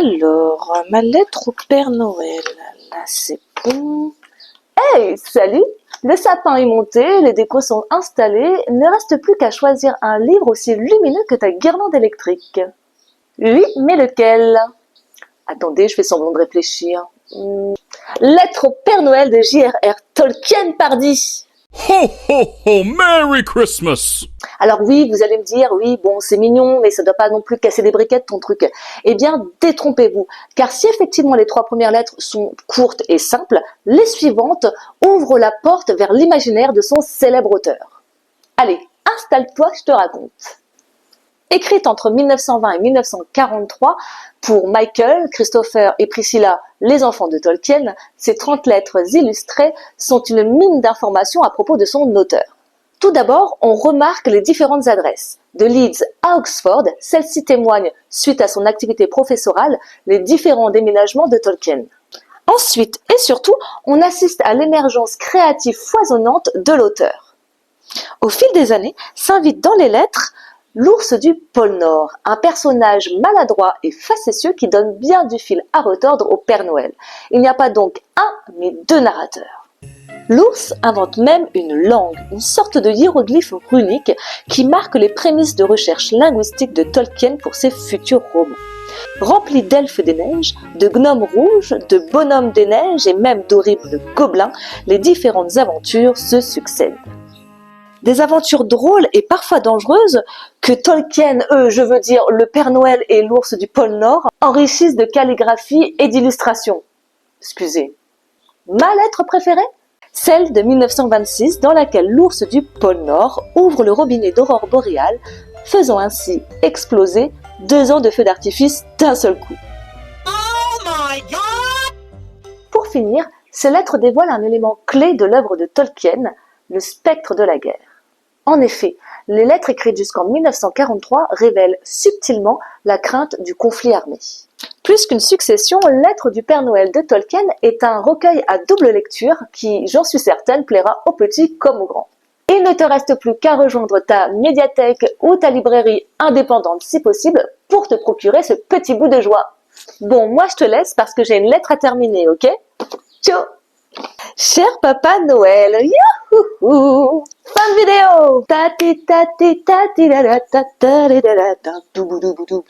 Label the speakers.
Speaker 1: Alors, ma lettre au Père Noël, là c'est bon.
Speaker 2: Hey, salut! Le sapin est monté, les décos sont installés, ne reste plus qu'à choisir un livre aussi lumineux que ta guirlande électrique. Oui, mais lequel? Attendez, je fais semblant de réfléchir. Lettre au Père Noël de J.R.R. Tolkien, pardi!
Speaker 3: Ho, ho, ho! Merry Christmas!
Speaker 2: Alors oui, vous allez me dire, oui, bon, c'est mignon, mais ça doit pas non plus casser des briquettes, ton truc. Eh bien, détrompez-vous. Car si effectivement les 3 premières lettres sont courtes et simples, les suivantes ouvrent la porte vers l'imaginaire de son célèbre auteur. Allez, installe-toi, je te raconte. Écrite entre 1920 et 1943 pour Michael, Christopher et Priscilla, les enfants de Tolkien, ces 30 lettres illustrées sont une mine d'informations à propos de son auteur. Tout d'abord, on remarque les différentes adresses. De Leeds à Oxford, celle-ci témoigne, suite à son activité professorale, les différents déménagements de Tolkien. Ensuite et surtout, on assiste à l'émergence créative foisonnante de l'auteur. Au fil des années, s'invite dans les lettres l'ours du pôle Nord, un personnage maladroit et facétieux qui donne bien du fil à retordre au Père Noël. Il n'y a pas donc un, mais 2 narrateurs. L'ours invente même une langue, une sorte de hiéroglyphe runique qui marque les prémices de recherche linguistique de Tolkien pour ses futurs romans. Rempli d'elfes des neiges, de gnomes rouges, de bonhommes des neiges et même d'horribles gobelins, les différentes aventures se succèdent. Des aventures drôles et parfois dangereuses que Tolkien, je veux dire le Père Noël et l'ours du pôle Nord, enrichissent de calligraphie et d'illustrations. Excusez. Ma lettre préférée ? Celle de 1926 dans laquelle l'ours du pôle Nord ouvre le robinet d'aurore boréale, faisant ainsi exploser 2 ans de feux d'artifice d'un seul coup.
Speaker 3: Oh my God!
Speaker 2: Pour finir, ces lettres dévoilent un élément clé de l'œuvre de Tolkien, le spectre de la guerre. En effet, les lettres écrites jusqu'en 1943 révèlent subtilement la crainte du conflit armé. Plus qu'une succession, Lettres du Père Noël de Tolkien est un recueil à double lecture qui, j'en suis certaine, plaira aux petits comme aux grands. Il ne te reste plus qu'à rejoindre ta médiathèque ou ta librairie indépendante si possible pour te procurer ce petit bout de joie. Bon, moi je te laisse parce que j'ai une lettre à terminer, ok? Ciao! Cher Papa Noël, youhou! Fin de vidéo! Tati tati tati da da ta ta da da da da, doubou doubou doubou.